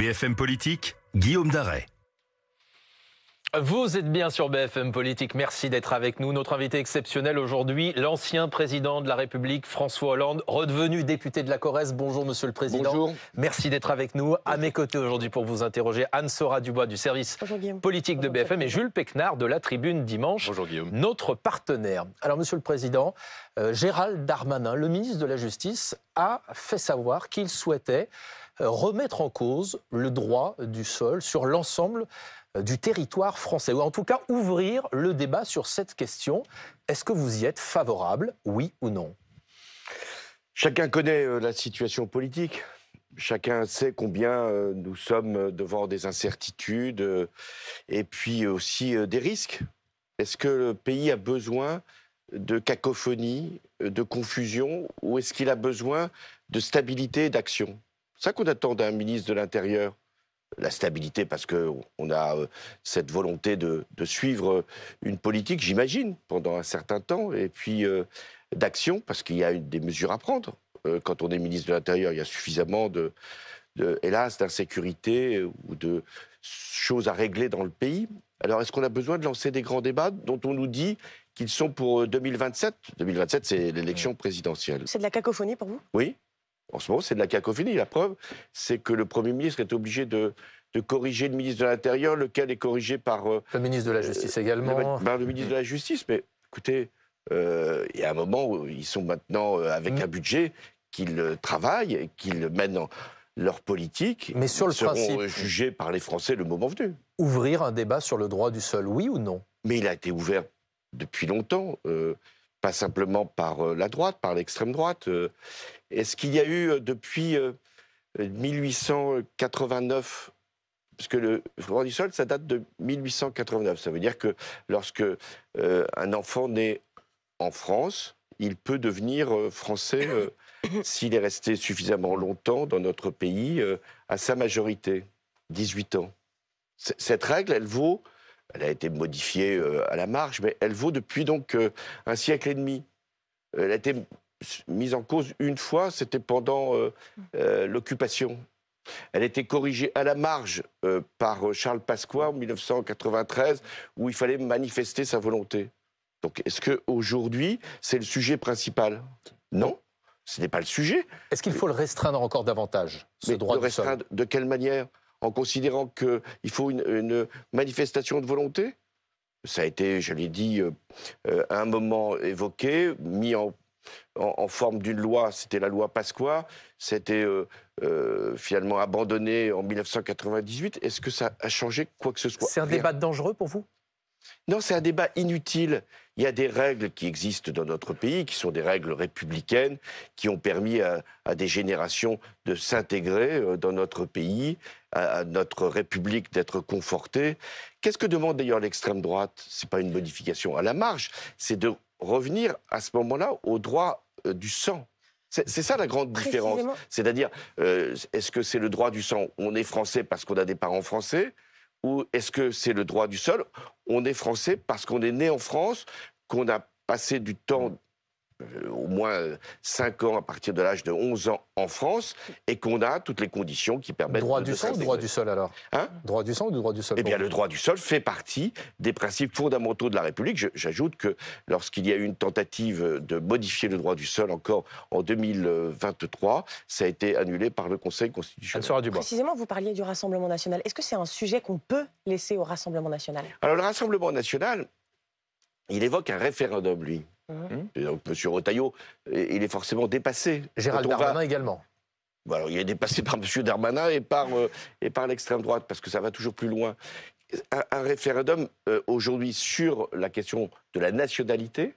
BFM Politique, Guillaume Daret. Vous êtes bien sur BFM Politique, merci d'être avec nous. Notre invité exceptionnel aujourd'hui, l'ancien président de la République, François Hollande, redevenu député de la Corrèze. Bonjour Monsieur le Président. Bonjour. Merci d'être avec nous. À mes côtés aujourd'hui pour vous interroger, Anne-Sora Dubois du service politique de BFM et Jules Pécnard de la Tribune Dimanche. Bonjour Guillaume. Notre Partenaire. Alors Monsieur le Président, Gérald Darmanin, le ministre de la Justice, a fait savoir qu'il souhaitait remettre en cause le droit du sol sur l'ensemble du territoire français, ou en tout cas ouvrir le débat sur cette question. Est-ce que vous y êtes favorable, oui ou non? Chacun connaît la situation politique. Chacun sait combien nous sommes devant des incertitudes et puis aussi des risques. Est-ce que le pays a besoin de cacophonie, de confusion, ou est-ce qu'il a besoin de stabilité et d'action? C'est ça qu'on attend d'un ministre de l'Intérieur. La stabilité, parce qu'on a cette volonté de suivre une politique, j'imagine, pendant un certain temps, et puis d'action, parce qu'il y a des mesures à prendre. Quand on est ministre de l'Intérieur, il y a suffisamment hélas, d'insécurité ou de choses à régler dans le pays. Alors, est-ce qu'on a besoin de lancer des grands débats dont on nous dit qu'ils sont pour 2027 ? 2027, c'est l'élection présidentielle. C'est de la cacophonie pour vous ? Oui. En ce moment, c'est de la cacophonie. La preuve, c'est que le Premier ministre est obligé de corriger le ministre de l'Intérieur, lequel est corrigé par... le ministre de la Justice également. Le ministre de la Justice. Mais écoutez, il y a un moment où ils sont maintenant avec un budget qu'ils travaillent et qu'ils mènent leur politique. Mais sur le seront principe, jugés par les Français le moment venu. Ouvrir un débat sur le droit du sol, oui ou non? Mais il a été ouvert depuis longtemps. Pas simplement par la droite, par l'extrême droite. Est-ce qu'il y a eu depuis 1889, parce que le droit du sol, ça date de 1889, ça veut dire que lorsque un enfant naît en France, il peut devenir français s'il est resté suffisamment longtemps dans notre pays à sa majorité, 18 ans. Cette règle, elle a été modifiée à la marge, mais elle vaut depuis donc un siècle et demi. Elle a été mise en cause une fois, c'était pendant l'occupation. Elle a été corrigée à la marge par Charles Pasqua en 1993, où il fallait manifester sa volonté. Donc est-ce qu'aujourd'hui, c'est le sujet principal? Non, ce n'est pas le sujet. Est-ce qu'il faut le restreindre encore davantage, ce droit du sol? De quelle manière? En considérant qu'il faut une manifestation de volonté? Ça a été, je l'ai dit, à un moment évoqué, mis en forme d'une loi, c'était la loi Pasqua, c'était finalement abandonné en 1998. Est-ce que ça a changé quoi que ce soit? C'est un débat dangereux pour vous? Non, c'est un débat inutile. Il y a des règles qui existent dans notre pays, qui sont des règles républicaines, qui ont permis à des générations de s'intégrer dans notre pays, à notre République d'être confortée. Qu'est-ce que demande d'ailleurs l'extrême droite? Ce n'est pas une modification à la marge, c'est de revenir à ce moment-là au droit du sang. C'est ça la grande différence. C'est-à-dire, est-ce que c'est le droit du sang? On est français parce qu'on a des parents français? Ou est-ce que c'est le droit du sol? On est français parce qu'on est né en France, qu'on a passé du temps, au moins 5 ans à partir de l'âge de 11 ans en France, et qu'on a toutes les conditions qui permettent droit du sang ou droit du sol alors? Droit du sang ou droit du sol? Eh bien, le droit du sol fait partie des principes fondamentaux de la République. J'ajoute que lorsqu'il y a eu une tentative de modifier le droit du sol encore en 2023, ça a été annulé par le Conseil constitutionnel. Précisément, vous parliez du Rassemblement national. Est-ce que c'est un sujet qu'on peut laisser au Rassemblement national? Alors, le Rassemblement national, il évoque un référendum, lui. Et donc, M. Retailleau, il est forcément dépassé. Gérald Darmanin également. Bon, alors, il est dépassé par M. Darmanin et par l'extrême droite, parce que ça va toujours plus loin. Un référendum, aujourd'hui, sur la question de la nationalité,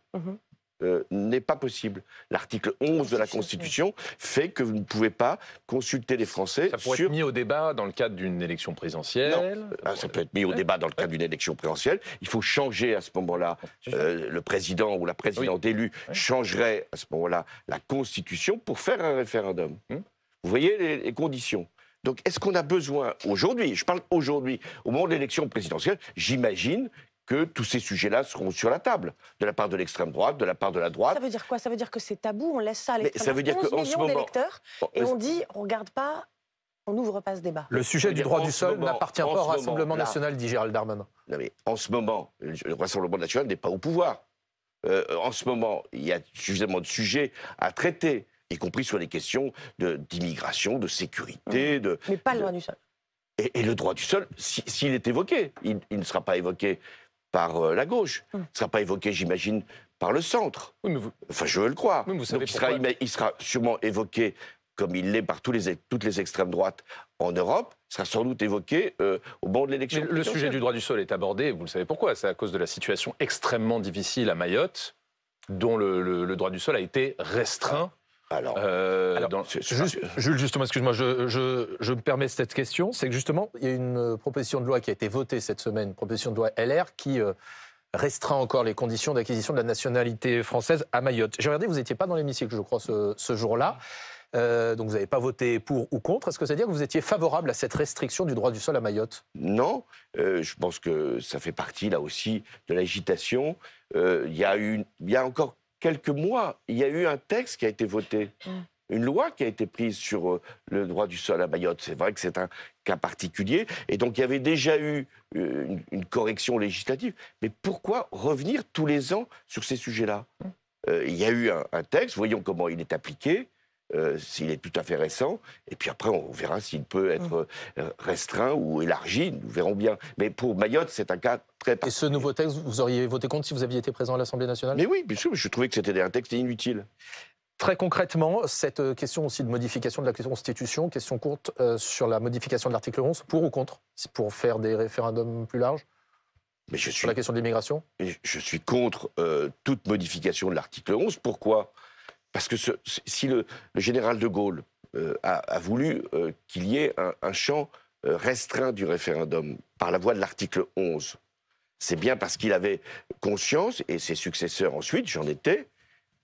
n'est pas possible. L'article 11 de la Constitution fait que vous ne pouvez pas consulter les Français. Ça pourrait être mis au débat dans le cadre d'une élection présidentielle? Non, ça peut être mis au débat dans le cadre d'une élection présidentielle. Il faut changer à ce moment-là, le président ou la présidente élue changerait à ce moment-là la Constitution pour faire un référendum. Vous voyez les conditions. Donc est-ce qu'on a besoin aujourd'hui, je parle aujourd'hui, au moment de l'élection présidentielle, j'imagine que tous ces sujets-là seront sur la table, de la part de l'extrême droite, de la part de la droite. Ça veut dire quoi? Ça veut dire que c'est tabou, on laisse ça à l'extrême droite, 11 millions d'électeurs, et on dit, on ne regarde pas On n'ouvre pas ce débat. Le sujet du droit du sol n'appartient pas au Rassemblement là, national, dit Gérald Darmanin. Non mais en ce moment, le Rassemblement national n'est pas au pouvoir. En ce moment, il y a suffisamment de sujets à traiter, y compris sur les questions d'immigration, de sécurité. Mais pas le droit du sol. Et le droit du sol, s'il est évoqué, il ne sera pas évoqué par la gauche. Il ne sera pas évoqué, j'imagine, par le centre. Oui, mais Enfin, je veux le croire. Oui, mais vous savez Donc, il sera sûrement évoqué, comme il l'est par toutes les extrêmes droites en Europe, sera sans doute évoqué au moment de l'élection. le sujet du droit du sol est abordé, vous le savez pourquoi. C'est à cause de la situation extrêmement difficile à Mayotte, dont le droit du sol a été restreint. Alors, Jules, justement, excuse-moi, je me permets cette question. C'est que justement, il y a une proposition de loi qui a été votée cette semaine, une proposition de loi LR, qui restreint encore les conditions d'acquisition de la nationalité française à Mayotte. J'ai regardé, vous n'étiez pas dans l'hémicycle, je crois, ce jour-là. Donc vous n'avez pas voté pour ou contre. Est-ce que ça veut dire que vous étiez favorable à cette restriction du droit du sol à Mayotte? non, je pense que ça fait partie, là aussi, de l'agitation. Il y a encore quelques mois, il y a eu un texte qui a été voté. Une loi qui a été prise sur le droit du sol à Mayotte. C'est vrai que c'est un cas particulier. Et donc, il y avait déjà eu une correction législative. Mais pourquoi revenir tous les ans sur ces sujets-là? Il y a eu un texte, voyons comment il est appliqué, s'il est tout à fait récent. Et puis après, on verra s'il peut être restreint ou élargi. Nous verrons bien. Mais pour Mayotte, c'est un cas très particulier. Et ce nouveau texte, vous auriez voté contre si vous aviez été présent à l'Assemblée nationale? Mais oui, bien sûr, je trouvais que c'était un texte inutile. Très concrètement, cette question aussi de modification de la Constitution, question courte sur la modification de l'article 11, pour ou contre? C'est pour faire des référendums plus larges Mais sur la question de l'immigration? Je suis contre toute modification de l'article 11. Pourquoi? Parce que si le général de Gaulle a voulu qu'il y ait un champ restreint du référendum par la voie de l'article 11, c'est bien parce qu'il avait conscience, et ses successeurs ensuite, j'en étais,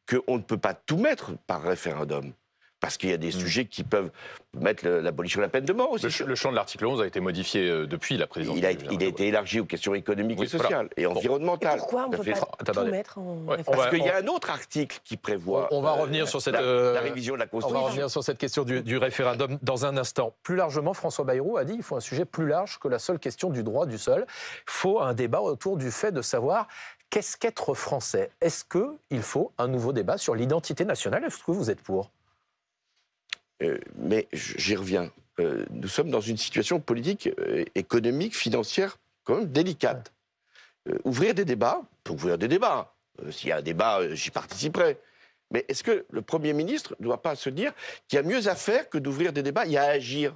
qu'on ne peut pas tout mettre par référendum. Parce qu'il y a des sujets qui peuvent mettre l'abolition de la peine de mort aussi. Le champ de l'article 11 a été modifié depuis la présidence. Il a été élargi aux questions économiques et sociales et environnementales. Pourquoi on ne peut pas tout mettre en référendum? Parce qu'il y a un autre article qui prévoit On va revenir sur cette, la révision de la on Constitution. va revenir sur cette question du référendum dans un instant. Plus largement, François Bayrou a dit qu'il faut un sujet plus large que la seule question du droit du sol. Il faut un débat autour du fait de savoir qu'est-ce qu'être français. Est-ce qu'il faut un nouveau débat sur l'identité nationale? Est-ce que vous êtes pour? Mais j'y reviens. Nous sommes dans une situation politique, économique, financière, quand même délicate. Ouvrir des débats, on peut ouvrir des débats. S'il y a un débat, j'y participerai. Mais est-ce que le Premier ministre ne doit pas se dire qu'il y a mieux à faire que d'ouvrir des débats? Il y a à agir,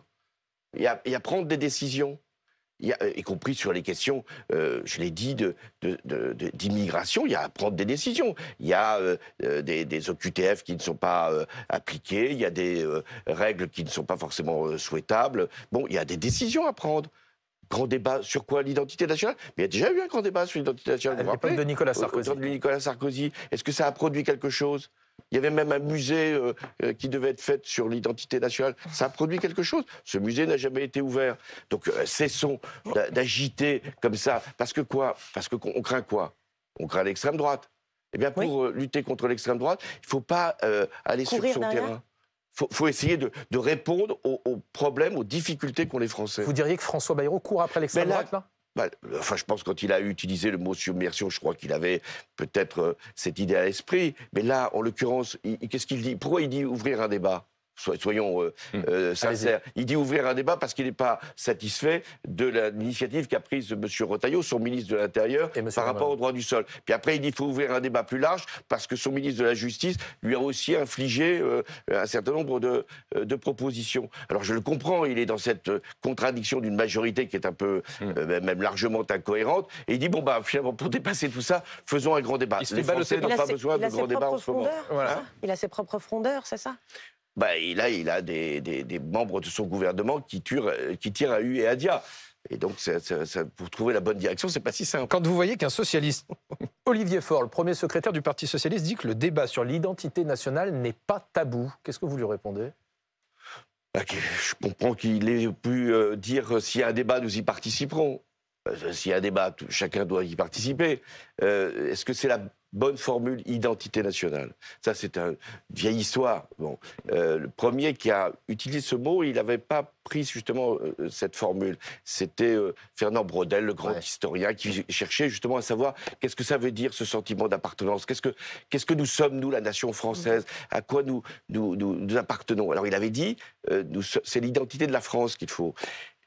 il y a à prendre des décisions. Y compris sur les questions, je l'ai dit, d'immigration, il y a à prendre des décisions. Il y a des OQTF qui ne sont pas appliquées, il y a des règles qui ne sont pas forcément souhaitables. Bon, il y a des décisions à prendre. Grand débat sur quoi? L'identité nationale? Mais il y a déjà eu un grand débat sur l'identité nationale. À l'époque de Nicolas Sarkozy. De Nicolas Sarkozy. Est-ce que ça a produit quelque chose? Il y avait même un musée qui devait être fait sur l'identité nationale. Ça a produit quelque chose? Ce musée n'a jamais été ouvert. Donc cessons d'agiter comme ça. Parce que quoi? Parce qu'on craint quoi? On craint l'extrême droite. Eh bien, pour lutter contre l'extrême droite, il ne faut pas aller sur son terrain. Il faut essayer de répondre aux problèmes, aux difficultés qu'ont les Français. Vous diriez que François Bayrou court après l'extrême droite, là? Enfin, je pense que quand il a utilisé le mot submersion, je crois qu'il avait peut-être cette idée à l'esprit. Mais là, en l'occurrence, qu'est-ce qu'il dit? Pourquoi il dit ouvrir un débat? Soyons sincères. Il dit ouvrir un débat parce qu'il n'est pas satisfait de l'initiative qu'a prise M. Retailleau, son ministre de l'Intérieur, par rapport au droit du sol. Puis après, il dit qu'il faut ouvrir un débat plus large parce que son ministre de la Justice lui a aussi infligé un certain nombre de propositions. Alors je le comprends, il est dans cette contradiction d'une majorité qui est un peu, même largement incohérente. Et il dit, bon, bah, finalement, pour dépasser tout ça, faisons un grand débat. Les Français n'ont pas besoin de grands débats en ce moment. Il a ses propres frondeurs, c'est ça? Il a des membres de son gouvernement qui tirent à U et à Dia. Et donc, pour trouver la bonne direction, c'est pas si simple. Quand vous voyez qu'un socialiste, Olivier Faure, le premier secrétaire du Parti socialiste, dit que le débat sur l'identité nationale n'est pas tabou, qu'est-ce que vous lui répondez? Je comprends qu'il ait pu dire s'il y a un débat, nous y participerons. S'il y a un débat, chacun doit y participer. Est-ce que c'est la bonne formule identité nationale. Ça, c'est une vieille histoire. Bon, le premier qui a utilisé ce mot, il n'avait pas pris justement cette formule. C'était Fernand Braudel, le grand historien, qui cherchait justement à savoir qu'est-ce que ça veut dire ce sentiment d'appartenance. Qu'est-ce que nous sommes, nous, la nation française? À quoi nous appartenons? Alors, il avait dit, c'est l'identité de la France qu'il faut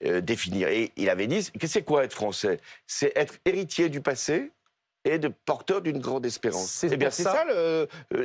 définir. Et il avait dit, c'est quoi être français? C'est être héritier du passé et de porteur d'une grande espérance. Eh bien, c'est ça,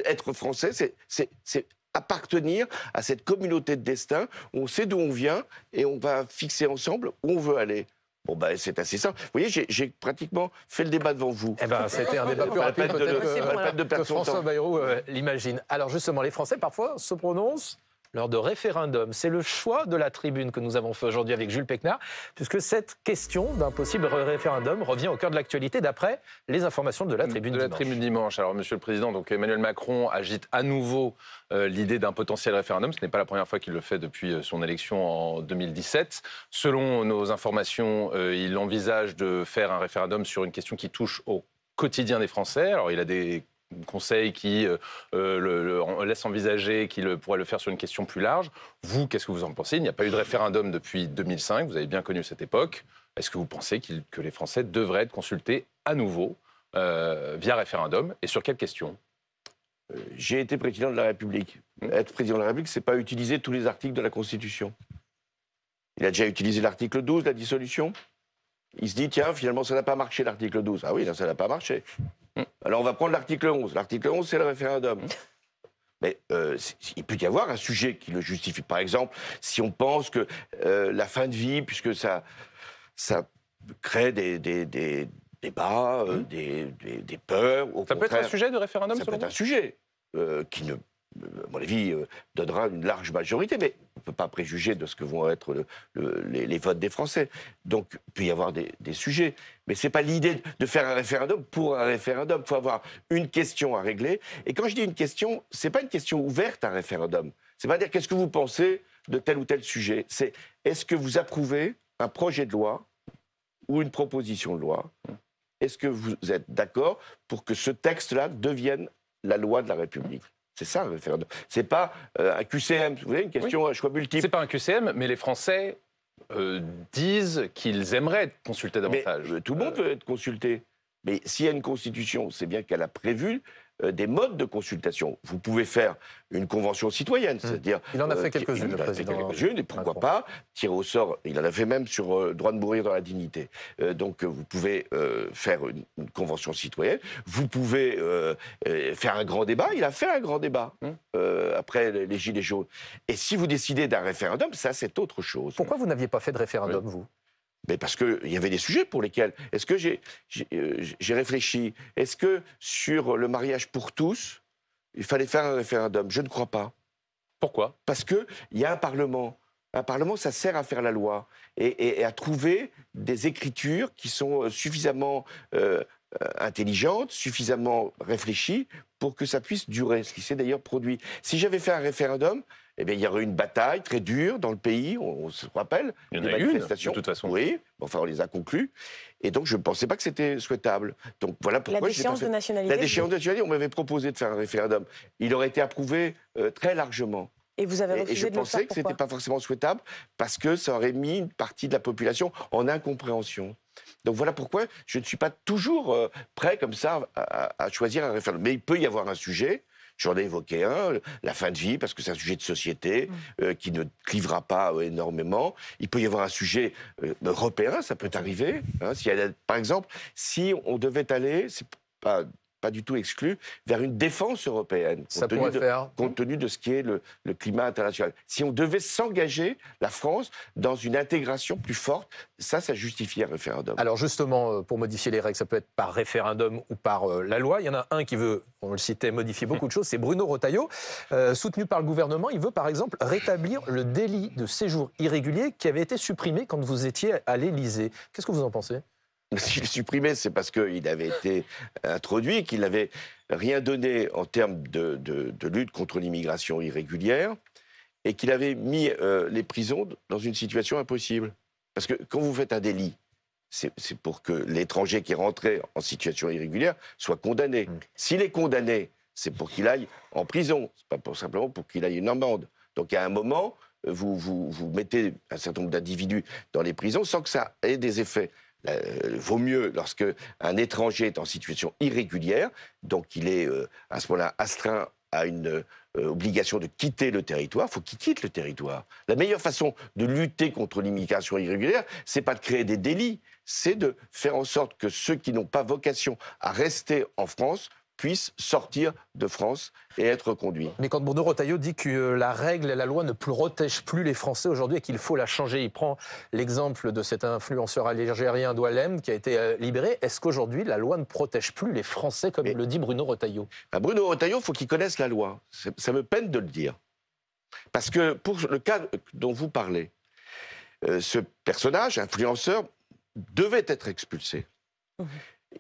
être français, c'est appartenir à cette communauté de destin où on sait d'où on vient et on va fixer ensemble où on veut aller. Bon, ben, c'est assez simple. Vous voyez, j'ai pratiquement fait le débat devant vous. Eh ben, c'était un débat plus rapide que François Bayrou l'imagine. Alors justement, les Français, parfois, se prononcent lors de référendums. C'est le choix de la tribune que nous avons fait aujourd'hui avec Jules Pécnard, puisque cette question d'un possible référendum revient au cœur de l'actualité d'après les informations de la tribune dimanche. La tribune dimanche. Alors, Monsieur le Président, donc Emmanuel Macron agite à nouveau l'idée d'un potentiel référendum. Ce n'est pas la première fois qu'il le fait depuis son élection en 2017. Selon nos informations, il envisage de faire un référendum sur une question qui touche au quotidien des Français. Alors, il a des conseil qui laisse envisager qu'il pourrait le faire sur une question plus large. Vous, qu'est-ce que vous en pensez? Il n'y a pas eu de référendum depuis 2005, vous avez bien connu cette époque. Est-ce que vous pensez que les Français devraient être consultés à nouveau via référendum? Et sur quelle question? J'ai été président de la République. Être président de la République, c'est pas utiliser tous les articles de la Constitution. Il a déjà utilisé l'article 12, la dissolution. Il se dit, tiens, finalement, ça n'a pas marché, l'article 12. Ah oui, là, ça n'a pas marché. Alors, on va prendre l'article 11. L'article 11, c'est le référendum. Mais il peut y avoir un sujet qui le justifie. Par exemple, si on pense que la fin de vie, puisque ça crée des débats, des peurs... Ça peut être un sujet de référendum, ça peut être un sujet qui ne... à mon avis, donnera une large majorité, mais on ne peut pas préjuger de ce que vont être les votes des Français. Donc, il peut y avoir des sujets. Mais ce n'est pas l'idée de faire un référendum pour un référendum. Il faut avoir une question à régler. Et quand je dis une question, ce n'est pas une question ouverte, un référendum. Ce n'est pas dire qu'est-ce que vous pensez de tel ou tel sujet. C'est est-ce que vous approuvez un projet de loi ou une proposition de loi? Est-ce que vous êtes d'accord pour que ce texte-là devienne la loi de la République? C'est ça, un référendum. C'est pas un QCM, vous voyez, une question à choix multiple. C'est pas un QCM, mais les Français disent qu'ils aimeraient être consultés davantage. Mais, tout le monde veut être consulté. Mais s'il y a une constitution, c'est bien qu'elle a prévu des modes de consultation. Vous pouvez faire une convention citoyenne, c'est-à-dire... Il en a fait quelques-unes, le président. Quelques-unes, et pourquoi pas tirer au sort. Il en a fait même sur le droit de mourir dans la dignité. Donc vous pouvez faire une convention citoyenne. Vous pouvez faire un grand débat. Il a fait un grand débat après les Gilets jaunes. Et si vous décidez d'un référendum, ça c'est autre chose. Pourquoi vous n'aviez pas fait de référendum, vous? Mais parce qu'il y avait des sujets pour lesquels... Est-ce que j'ai réfléchi? Est-ce que sur le mariage pour tous, il fallait faire un référendum? Je ne crois pas. Pourquoi? Parce qu'il y a un Parlement. Un Parlement, ça sert à faire la loi et à trouver des écritures qui sont suffisamment intelligentes, suffisamment réfléchies pour que ça puisse durer, ce qui s'est d'ailleurs produit. Si j'avais fait un référendum, eh bien, il y aurait une bataille très dure dans le pays, on se rappelle. Il y en a eu une, de toute façon. Oui, enfin, on les a conclus. Et donc, je ne pensais pas que c'était souhaitable. Donc, voilà pourquoi la déchéance de nationalité. La déchéance de nationalité, on m'avait proposé de faire un référendum. Il aurait été approuvé très largement. Et vous avez refusé de le faire. Et je pensais que ce n'était pas forcément souhaitable parce que ça aurait mis une partie de la population en incompréhension. Donc voilà pourquoi je ne suis pas toujours prêt comme ça à choisir un référendum. Mais il peut y avoir un sujet, j'en ai évoqué un, la fin de vie, parce que c'est un sujet de société qui ne clivera pas énormément. Il peut y avoir un sujet européen, ça peut arriver. Hein, par exemple, si on devait aller, c'est pas du tout exclu, vers une défense européenne, compte tenu de ce qui est le climat international. Si on devait s'engager, la France, dans une intégration plus forte, ça justifie un référendum. Alors justement, pour modifier les règles, ça peut être par référendum ou par la loi. Il y en a un qui veut, on le citait, modifier beaucoup de choses, c'est Bruno Retailleau, soutenu par le gouvernement. Il veut par exemple rétablir le délit de séjour irrégulier qui avait été supprimé quand vous étiez à l'Élysée. Qu'est-ce que vous en pensez ? S'il supprimait, c'est parce qu'il avait été introduit, qu'il n'avait rien donné en termes de lutte contre l'immigration irrégulière et qu'il avait mis les prisons dans une situation impossible. Parce que quand vous faites un délit, c'est pour que l'étranger qui est rentré en situation irrégulière soit condamné. S'il est condamné, c'est pour qu'il aille en prison, c'est pas simplement pour qu'il aille une amende. Donc à un moment, vous mettez un certain nombre d'individus dans les prisons sans que ça ait des effets. Vaut mieux lorsque un étranger est en situation irrégulière, donc il est à ce moment-là astreint à une obligation de quitter le territoire, il faut qu'il quitte le territoire. La meilleure façon de lutter contre l'immigration irrégulière, c'est pas de créer des délits, c'est de faire en sorte que ceux qui n'ont pas vocation à rester en France puissent sortir de France et être conduits. Mais quand Bruno Retailleau dit que la règle et la loi ne protègent plus les Français aujourd'hui et qu'il faut la changer, il prend l'exemple de cet influenceur algérien Doualem qui a été libéré. Est-ce qu'aujourd'hui la loi ne protège plus les Français comme le dit Bruno Retailleau? Bruno Retailleau, il faut qu'il connaisse la loi. Ça me peine de le dire. Parce que pour le cas dont vous parlez, ce personnage, influenceur, devait être expulsé.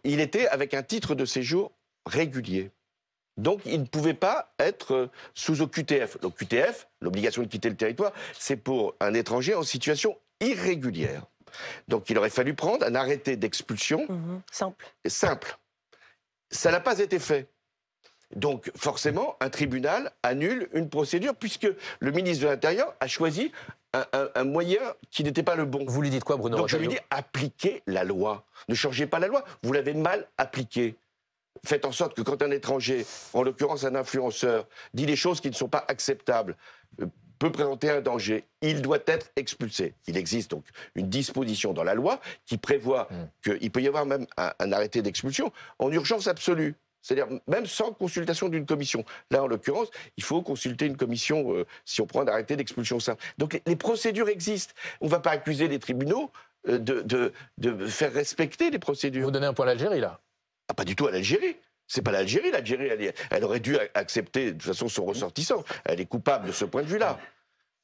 Il était avec un titre de séjour régulier. Donc, il ne pouvait pas être sous OQTF. L'OQTF, l'obligation de quitter le territoire, c'est pour un étranger en situation irrégulière. Donc, il aurait fallu prendre un arrêté d'expulsion simple. Ça n'a pas été fait. Donc, forcément, un tribunal annule une procédure puisque le ministre de l'Intérieur a choisi un moyen qui n'était pas le bon. Vous lui dites quoi, Bruno Retailleau? Donc, je lui dis, appliquez la loi. Ne changez pas la loi. Vous l'avez mal appliquée. Faites en sorte que quand un étranger, en l'occurrence un influenceur, dit des choses qui ne sont pas acceptables, peut présenter un danger, il doit être expulsé. Il existe donc une disposition dans la loi qui prévoit qu'il peut y avoir même un arrêté d'expulsion en urgence absolue. C'est-à-dire même sans consultation d'une commission. Là, en l'occurrence, il faut consulter une commission si on prend un arrêté d'expulsion simple. Donc les procédures existent. On ne va pas accuser les tribunaux de faire respecter les procédures. Vous donnez un point à l'Algérie, là? Ah, pas du tout à l'Algérie. C'est pas l'Algérie. L'Algérie, elle aurait dû accepter de toute façon son ressortissant. Elle est coupable de ce point de vue-là.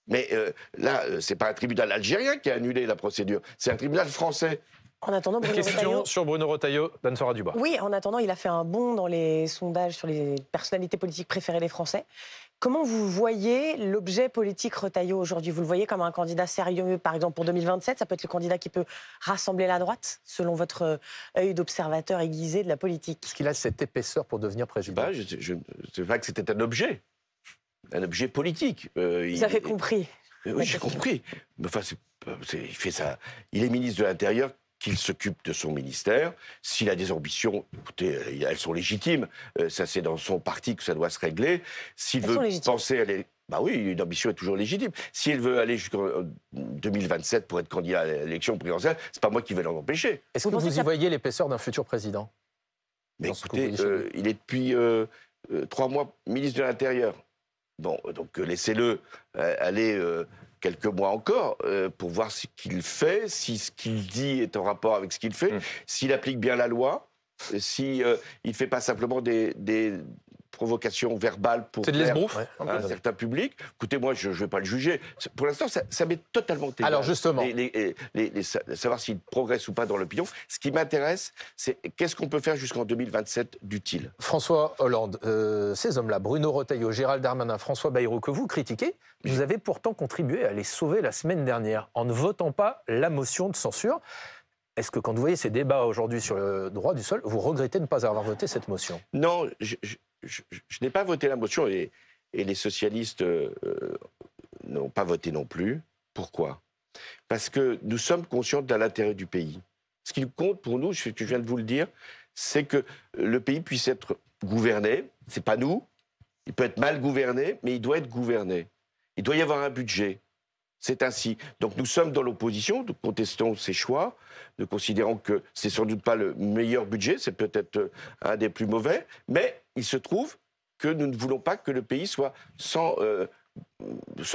Mais là, c'est pas un tribunal algérien qui a annulé la procédure. C'est un tribunal français. En attendant, Bruno Question Retailleau, sur Bruno Retailleau d'Anne-Sora Dubois. oui, en attendant, il a fait un bond dans les sondages sur les personnalités politiques préférées des Français. Comment vous voyez l'objet politique Retailleau aujourd'hui? Vous le voyez comme un candidat sérieux, par exemple, pour 2027? Ça peut être le candidat qui peut rassembler la droite, selon votre œil d'observateur aiguisé de la politique. Est-ce qu'il a cette épaisseur pour devenir président? Je ne sais pas que c'était un objet politique. Vous avez compris? Oui, j'ai compris. Mais enfin, il fait ça. Il est ministre de l'Intérieur, qu'il s'occupe de son ministère. S'il a des ambitions, écoutez, elles sont légitimes. Ça, c'est dans son parti que ça doit se régler. S'il veut penser à bah oui, une ambition est toujours légitime. S'il veut aller jusqu'en 2027 pour être candidat à l'élection présidentielle, c'est pas moi qui vais l'en empêcher. Est-ce que vous y voyez l'épaisseur d'un futur président? Mais écoutez, il est depuis 3 mois ministre de l'Intérieur. Bon, donc laissez-le aller quelques mois encore pour voir ce qu'il fait, si ce qu'il dit est en rapport avec ce qu'il fait, s'il applique bien la loi, si il ne fait pas simplement des provocations verbales pour c'est de l'esbrouf un certain public. Écoutez, moi, je ne vais pas le juger. Pour l'instant, ça m'est totalement égal. Alors justement, savoir s'il progresse ou pas dans l'opinion. Ce qui m'intéresse, c'est qu'est-ce qu'on peut faire jusqu'en 2027 d'utile. François Hollande, ces hommes-là, Bruno Retailleau, Gérald Darmanin, François Bayrou, que vous critiquez, vous avez pourtant contribué à les sauver la semaine dernière en ne votant pas la motion de censure. Est-ce que quand vous voyez ces débats aujourd'hui sur le droit du sol, vous regrettez de ne pas avoir voté cette motion? Non, je n'ai pas voté la motion et les socialistes n'ont pas voté non plus. Pourquoi? Parce que nous sommes conscients de l'intérêt du pays. Ce qui compte pour nous, ce que je viens de vous le dire, c'est que le pays puisse être gouverné. C'est pas nous. Il peut être mal gouverné, mais il doit être gouverné. Il doit y avoir un budget. C'est ainsi. Donc nous sommes dans l'opposition, nous contestons ces choix, nous considérons que c'est sans doute pas le meilleur budget, c'est peut-être un des plus mauvais, mais il se trouve que nous ne voulons pas que le pays soit sans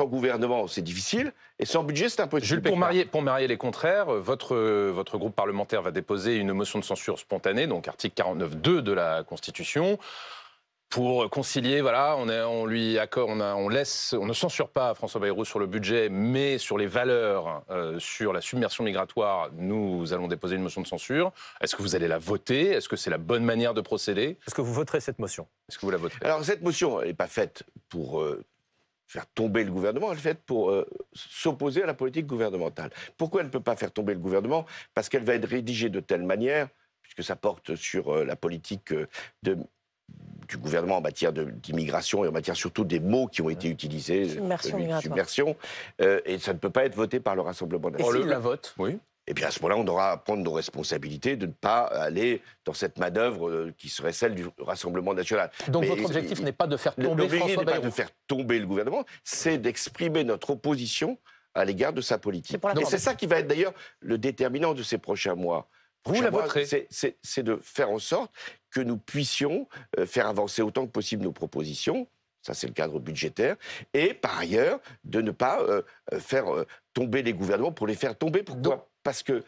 gouvernement, c'est difficile, et sans budget, c'est impossible. Jules, pour marier les contraires, votre groupe parlementaire va déposer une motion de censure spontanée, donc article 49.2 de la Constitution. Pour concilier, voilà, on ne censure pas François Bayrou sur le budget, mais sur les valeurs, sur la submersion migratoire, nous allons déposer une motion de censure. Est-ce que vous allez la voter? Est-ce que c'est la bonne manière de procéder? Est-ce que vous voterez cette motion? Est-ce que vous la voterez? Alors, cette motion n'est pas faite pour faire tomber le gouvernement, elle est faite pour s'opposer à la politique gouvernementale. Pourquoi elle ne peut pas faire tomber le gouvernement? Parce qu'elle va être rédigée de telle manière, puisque ça porte sur la politique du gouvernement en matière d'immigration et en matière surtout des mots qui ont été utilisés, submersion, et ça ne peut pas être voté par le Rassemblement Et national. s'il la vote? Oui. Et bien à ce moment-là, on aura à prendre nos responsabilités de ne pas aller dans cette manœuvre qui serait celle du Rassemblement national. Donc Mais votre objectif n'est pas de faire tomber l'objectif François n'est pas Bayrou? de faire tomber le gouvernement, c'est d'exprimer notre opposition à l'égard de sa politique. Et c'est ça qui va être d'ailleurs le déterminant de ces prochains mois. Vous la voterez. C'est de faire en sorte que nous puissions faire avancer autant que possible nos propositions. Ça, c'est le cadre budgétaire. Et par ailleurs, de ne pas faire tomber les gouvernements pour les faire tomber. Pourquoi? Parce que,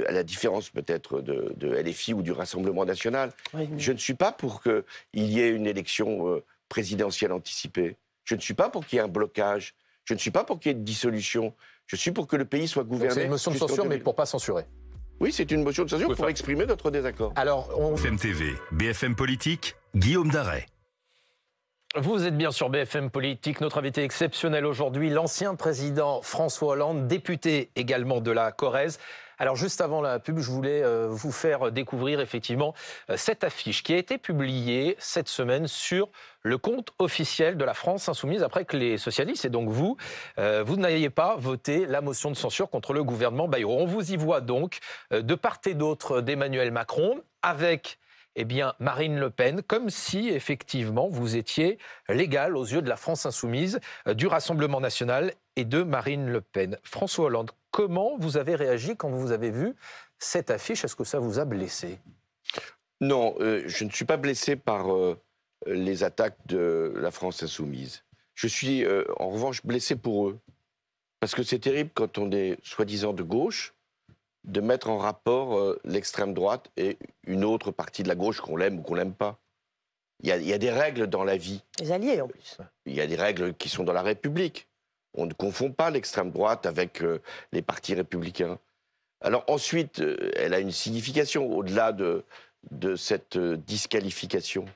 à la différence peut-être de LFI ou du Rassemblement national, je ne suis pas pour qu'il y ait une élection présidentielle anticipée. Je ne suis pas pour qu'il y ait un blocage. Je ne suis pas pour qu'il y ait une dissolution. Je suis pour que le pays soit gouverné. C'est une motion de censure, mais pour pas censurer. Oui, c'est une motion de censure pour exprimer notre désaccord. Alors, BFM TV, BFM Politique, Guillaume Daret. Vous êtes bien sur BFM Politique. Notre invité exceptionnel aujourd'hui, l'ancien président François Hollande, député également de la Corrèze. Alors juste avant la pub, je voulais vous faire découvrir effectivement cette affiche qui a été publiée cette semaine sur le compte officiel de la France Insoumise après que les socialistes, et donc vous n'ayez pas voté la motion de censure contre le gouvernement Bayrou. On vous y voit donc de part et d'autre d'Emmanuel Macron avec Marine Le Pen, comme si, effectivement, vous étiez légal aux yeux de la France Insoumise, du Rassemblement National et de Marine Le Pen. François Hollande, comment vous avez réagi quand vous avez vu cette affiche? Est-ce que ça vous a blessé? Non, je ne suis pas blessé par les attaques de la France Insoumise. Je suis, en revanche, blessé pour eux. Parce que c'est terrible quand on est soi-disant de gauche, de mettre en rapport l'extrême droite et une autre partie de la gauche, qu'on l'aime ou qu'on l'aime pas. Il y a des règles dans la vie. Les alliés, en plus. Il y a des règles qui sont dans la République. On ne confond pas l'extrême droite avec les partis républicains. Alors ensuite, elle a une signification au-delà de cette disqualification.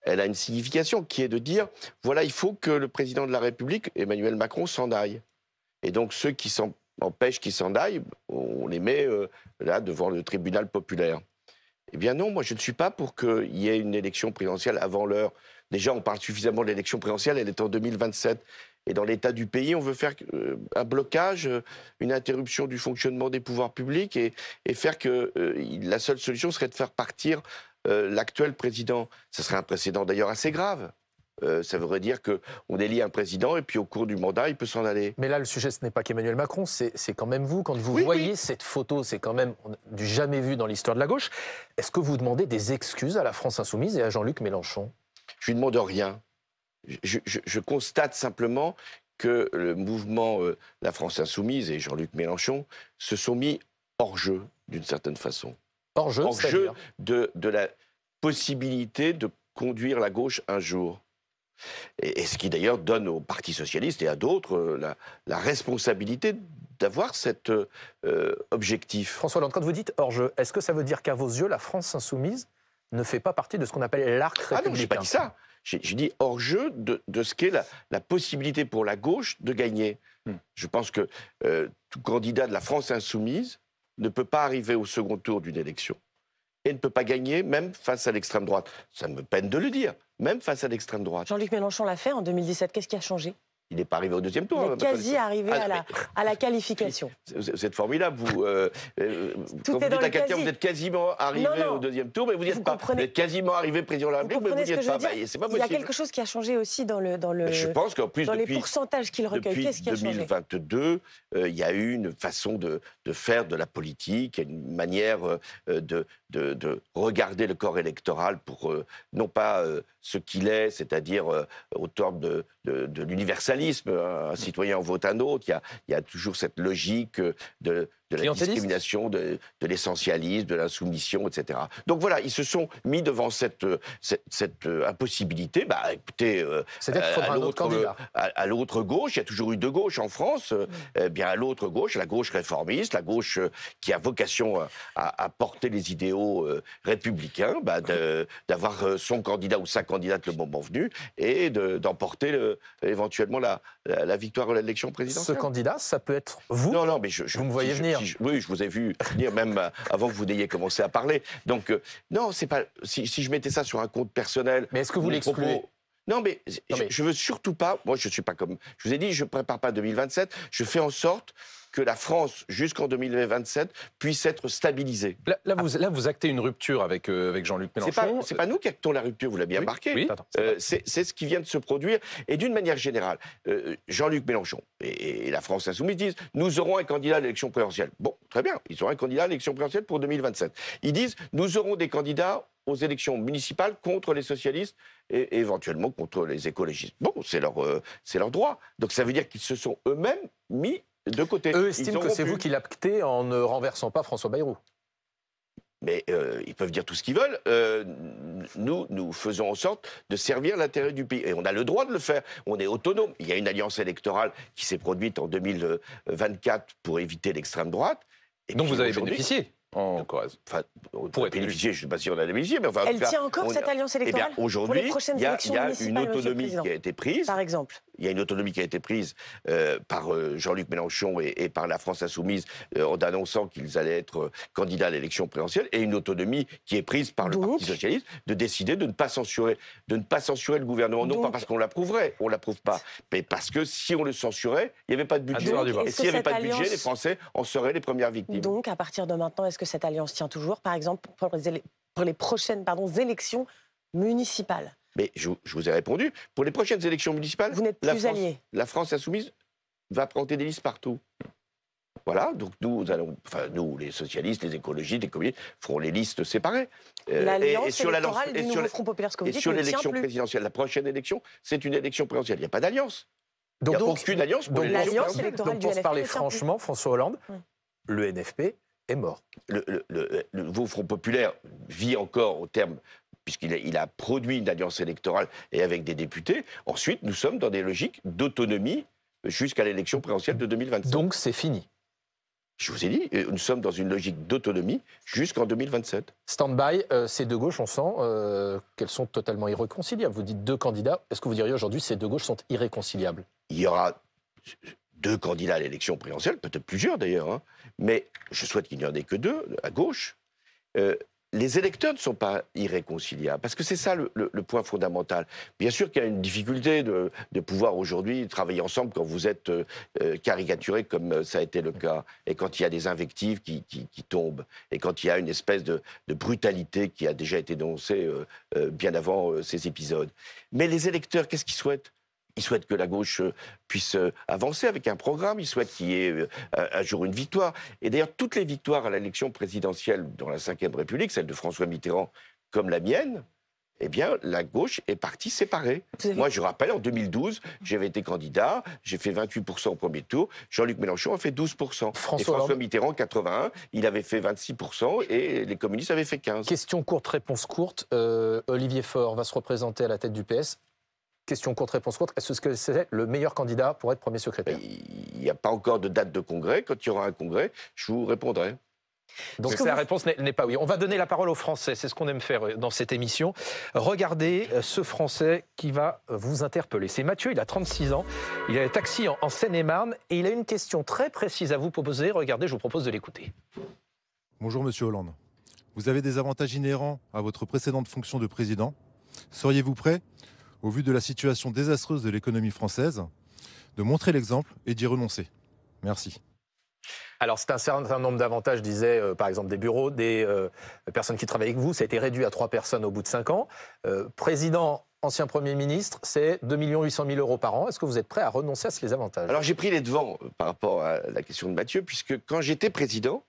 Elle a une signification qui est de dire, voilà, il faut que le président de la République, Emmanuel Macron, s'en aille. Et donc ceux qui empêche qu'ils s'en aillent, on les met là devant le tribunal populaire. Eh bien non, moi je ne suis pas pour qu'il y ait une élection présidentielle avant l'heure. Déjà, on parle suffisamment de l'élection présidentielle, elle est en 2027. Et dans l'état du pays, on veut faire un blocage, une interruption du fonctionnement des pouvoirs publics et faire que la seule solution serait de faire partir l'actuel président. Ce serait un précédent d'ailleurs assez grave. Ça voudrait dire qu'on élit un président et puis au cours du mandat, il peut s'en aller. Mais là, le sujet, ce n'est pas qu'Emmanuel Macron, c'est quand même vous. Quand vous voyez cette photo, c'est quand même du jamais vu dans l'histoire de la gauche. Est-ce que vous demandez des excuses à la France Insoumise et à Jean-Luc Mélenchon? Je lui demande rien. Je constate simplement que le mouvement La France Insoumise et Jean-Luc Mélenchon se sont mis hors jeu, d'une certaine façon. Hors jeu, hors jeu de la possibilité de conduire la gauche un jour. Et ce qui d'ailleurs donne au Parti socialiste et à d'autres la responsabilité d'avoir cet objectif. François Hollande, quand vous dites hors-jeu, est-ce que ça veut dire qu'à vos yeux, la France insoumise ne fait pas partie de ce qu'on appelle l'arc républicain? Ah non, je n'ai pas dit ça. J'ai dit hors-jeu de ce qu'est la possibilité pour la gauche de gagner. Je pense que tout candidat de la France insoumise ne peut pas arriver au second tour d'une élection et ne peut pas gagner, même face à l'extrême droite. Ça me peine de le dire, même face à l'extrême droite. Jean-Luc Mélenchon l'a fait en 2017. Qu'est-ce qui a changé? Il n'est pas arrivé au deuxième tour. Il est quasi arrivé à la qualification. Vous êtes formidable. Vous, Tout quand est vous dans dites à le quelqu'un quasi. vous êtes quasiment arrivé au deuxième tour, mais vous n'y êtes pas. Vous êtes quasiment arrivé président de la République, mais vous n'y êtes pas. C'est pas possible. Il y a quelque chose qui a changé aussi dans Je pense qu'en plus, les pourcentages qu'il recueille. Qu'est-ce qui a changé? Depuis 2022, il y a eu une façon de faire de la politique, une manière de regarder le corps électoral pour non pas ce qu'il est, c'est-à-dire au terme de l'universalisme. Un citoyen en vote un autre. Il y a toujours cette logique de de la Clientéliste. discrimination, de l'essentialisme, de l'insoumission, etc. Donc voilà, ils se sont mis devant cette impossibilité. Bah, écoutez, C'est-à-dire qu'il faudra un autre candidat. à l'autre gauche, il y a toujours eu deux gauches en France, bien à l'autre gauche, la gauche réformiste, la gauche qui a vocation à porter les idéaux républicains, bah, d'avoir son candidat ou sa candidate le moment venu et d'emporter éventuellement la victoire à l'élection Ce présidentielle. candidat, ça peut être vous. Non, mais Vous me voyez venir. oui, je vous ai vu venir même avant que vous n'ayez commencé à parler. Donc, non, c'est pas. Si je mettais ça sur un compte personnel. Mais est-ce que vous mes l'excluez? propos- Non, mais, je veux surtout pas. Moi, je suis pas comme. Je vous ai dit, je prépare pas 2027. Je fais en sorte que la France, jusqu'en 2027, puisse être stabilisée. Là, vous actez une rupture avec Jean-Luc Mélenchon. C'est pas nous qui actons la rupture, vous l'avez bien marqué. Oui. C'est ce qui vient de se produire. Et d'une manière générale, Jean-Luc Mélenchon et la France Insoumise disent « Nous aurons un candidat à l'élection présidentielle ». Bon, très bien, ils auront un candidat à l'élection présidentielle pour 2027. Ils disent « Nous aurons des candidats aux élections municipales contre les socialistes et éventuellement contre les écologistes ». Bon, c'est leur droit. Donc ça veut dire qu'ils se sont eux-mêmes mis de côté. Eux estiment que c'est vous qui l'actez en ne renversant pas François Bayrou. Mais ils peuvent dire tout ce qu'ils veulent. Nous faisons en sorte de servir l'intérêt du pays. Et on a le droit de le faire. On est autonome. Il y a une alliance électorale qui s'est produite en 2024 pour éviter l'extrême droite. Et Donc puis vous avez aujourd'hui- bénéficié en Corrèze. Enfin, Pour être bénéficier, je ne sais pas si on a bénéficié, mais enfin... en Elle tout cas, tient encore, on- cette alliance Eh bien, électorale pour aujourd'hui, les prochaines il y a élections une municipales, Monsieur le autonomie Président, qui a été prise. par exemple. Il y a une autonomie qui a été prise par Jean-Luc Mélenchon et par la France Insoumise en annonçant qu'ils allaient être candidats à l'élection présidentielle, et une autonomie qui est prise par le Donc Parti socialiste de décider de ne pas censurer le gouvernement, non Donc pas parce qu'on l'approuverait, on l'approuve pas, mais parce que si on le censurait, il n'y avait pas de budget. Victoire du Bas. Et Est-ce s'il n'y que avait pas de cette budget, alliance- les Français en seraient les premières victimes. Donc, à partir de maintenant, est-ce que cette alliance tient toujours, par exemple, pour les prochaines élections municipales? Mais je vous ai répondu. Pour les prochaines élections municipales, Vous n'êtes plus alliés. la France Insoumise va planter des listes partout. Voilà, donc nous, les socialistes, les écologistes, les communistes, feront les listes séparées. L'alliance électorale du nouveau Front populaire, ce que vous et dites, sur ne tient l'élection plus. présidentielle, la prochaine élection, c'est une élection présidentielle. Il n'y a pas d'alliance. Il Donc, n'y a aucune alliance pour l'élection l'alliance présidentielle. électorale donc du pour se NFP parler ne tient plus. franchement, François Hollande, Oui. le NFP est mort. Le nouveau Front populaire vit encore au terme, puisqu'il a produit une alliance électorale et avec des députés. Ensuite, nous sommes dans des logiques d'autonomie jusqu'à l'élection présidentielle de 2027. Donc c'est fini. Je vous ai dit, nous sommes dans une logique d'autonomie jusqu'en 2027. Stand-by, ces deux gauches, on sent qu'elles sont totalement irréconciliables. Vous dites deux candidats. Est-ce que vous diriez aujourd'hui ces deux gauches sont irréconciliables? Il y aura deux candidats à l'élection présidentielle, peut-être plusieurs d'ailleurs, hein, mais je souhaite qu'il n'y en ait que deux à gauche. Les électeurs ne sont pas irréconciliables, parce que c'est ça le point fondamental. Bien sûr qu'il y a une difficulté de pouvoir aujourd'hui travailler ensemble quand vous êtes caricaturé comme ça a été le cas, et quand il y a des invectives qui tombent, et quand il y a une espèce de brutalité qui a déjà été dénoncée bien avant ces épisodes. Mais les électeurs, qu'est-ce qu'ils souhaitent ? Ils souhaitent que la gauche puisse avancer avec un programme, ils souhaitent qu'il y ait un jour une victoire. Et d'ailleurs, toutes les victoires à l'élection présidentielle dans la Ve République, celle de François Mitterrand comme la mienne, eh bien, la gauche est partie séparée. Moi, je rappelle, en 2012, j'avais été candidat, j'ai fait 28% au premier tour, Jean-Luc Mélenchon a fait 12%. François Mitterrand, 81, il avait fait 26% et les communistes avaient fait 15%. Question courte, réponse courte. Olivier Faure va se représenter à la tête du PS. Question courte, réponse courte. Est-ce que c'est le meilleur candidat pour être premier secrétaire? Il n'y a pas encore de date de congrès. Quand il y aura un congrès, je vous répondrai. Donc la réponse n'est pas oui. On va donner la parole aux Français, c'est ce qu'on aime faire dans cette émission. Regardez ce Français qui va vous interpeller. C'est Mathieu, il a 36 ans, il est taxi en Seine-et-Marne et il a une question très précise à vous poser. Regardez, je vous propose de l'écouter. Bonjour Monsieur Hollande. Vous avez des avantages inhérents à votre précédente fonction de président. Seriez-vous prêt, au vu de la situation désastreuse de l'économie française, de montrer l'exemple et d'y renoncer? Merci. Alors, c'est un certain nombre d'avantages, disait par exemple des bureaux, des personnes qui travaillent avec vous. Ça a été réduit à 3 personnes au bout de 5 ans. Président, ancien Premier ministre, c'est 2 800 000 € par an. Est-ce que vous et à renoncer à ces avantages? Alors, j'ai pris les devants par rapport à la question de Mathieu, puisque quand j'étais président,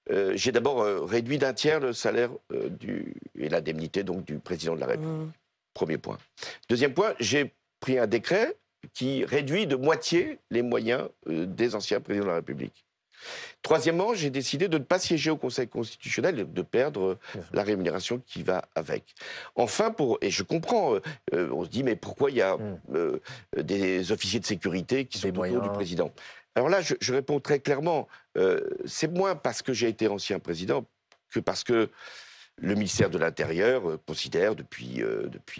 j'ai d'abord réduit d'un tiers le salaire et l'indemnité donc du président de la République. Premier point. Deuxième point, j'ai pris un décret qui réduit de moitié les moyens des anciens présidents de la République. Troisièmement, j'ai décidé de ne pas siéger au Conseil constitutionnel et de perdre la rémunération qui va avec. Enfin, et je comprends, on se dit, mais pourquoi il y a des officiers de sécurité qui sont autour du président? Alors là, je réponds très clairement, c'est moins parce que j'ai été ancien président que parce que le ministère de l'Intérieur considère depuis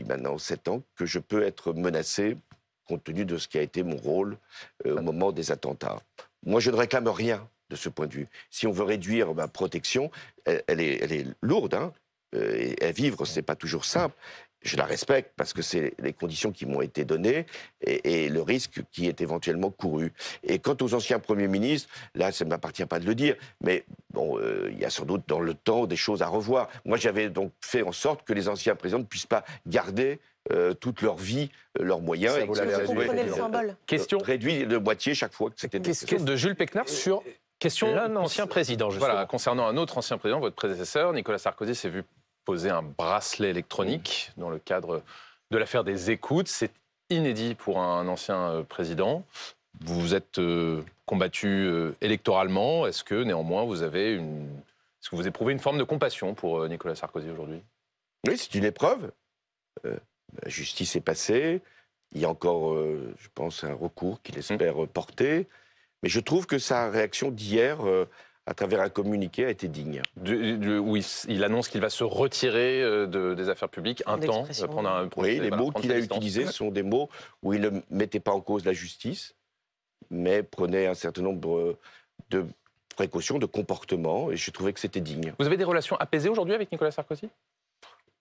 maintenant 7 ans que je peux être menacé compte tenu de ce qui a été mon rôle au moment des attentats. Moi, je ne réclame rien de ce point de vue. Si on veut réduire ma protection, elle est lourde, hein, et à vivre, ce n'est pas toujours simple. Je la respecte parce que c'est les conditions qui m'ont été données et le risque qui est éventuellement couru. Et quant aux anciens premiers ministres, là, ça ne m'appartient pas de le dire, mais bon, il y a sans doute dans le temps des choses à revoir. Moi, j'avais donc fait en sorte que les anciens présidents ne puissent pas garder toute leur vie, leurs moyens. Vous comprenez le symbole. Question réduit de moitié chaque fois que c'était nécessaire. Question de Jules Pécnard sur... Question un ancien président, justement. Voilà, concernant un autre ancien président, votre prédécesseur, Nicolas Sarkozy, s'est vu poser un bracelet électronique dans le cadre de l'affaire des écoutes. C'est inédit pour un ancien président. Vous vous êtes combattu électoralement. Est-ce que, néanmoins, est-ce que vous éprouvez une forme de compassion pour Nicolas Sarkozy aujourd'hui? Oui, c'est une épreuve. La justice est passée. Il y a encore, je pense, un recours qu'il espère porter. Mais je trouve que sa réaction d'hier, à travers un communiqué, a été digne. Oui, il annonce qu'il va se retirer des affaires publiques un temps. Prendre un oui, les mots qu'il a utilisés sont des mots où il ne mettait pas en cause la justice, mais prenait un certain nombre de précautions, de comportements, et je trouvais que c'était digne. Vous avez des relations apaisées aujourd'hui avec Nicolas Sarkozy?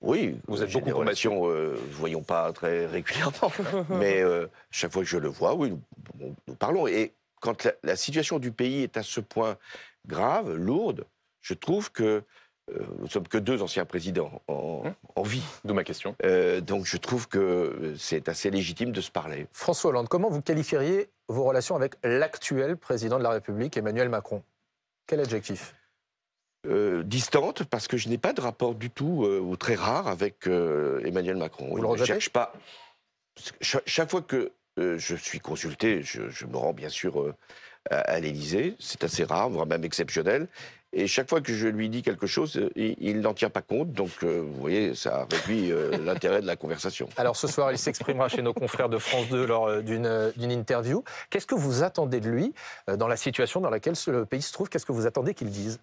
Oui, vous êtes beaucoup des relations, voyons pas très régulièrement, mais chaque fois que je le vois, oui, nous parlons. Et quand la situation du pays est à ce point grave, lourde, je trouve que nous ne sommes que 2 anciens présidents en vie. D'où ma question. Donc je trouve que c'est assez légitime de se parler. François Hollande, comment vous qualifieriez vos relations avec l'actuel président de la République, Emmanuel Macron? Quel adjectif? Distante, parce que je n'ai pas de rapport du tout, ou très rare, avec Emmanuel Macron. Vous le regrettez? Je ne cherche pas. Chaque fois que je suis consulté, je me rends bien sûr à l'Élysée. C'est assez rare, voire même exceptionnel. Et chaque fois que je lui dis quelque chose, il n'en tient pas compte. Donc, vous voyez, ça réduit l'intérêt de la conversation. Alors, ce soir, il s'exprimera chez nos confrères de France 2 lors d'une interview. Qu'est-ce que vous attendez de lui dans la situation dans laquelle le pays se trouve? Qu'est-ce que vous attendez qu'il dise?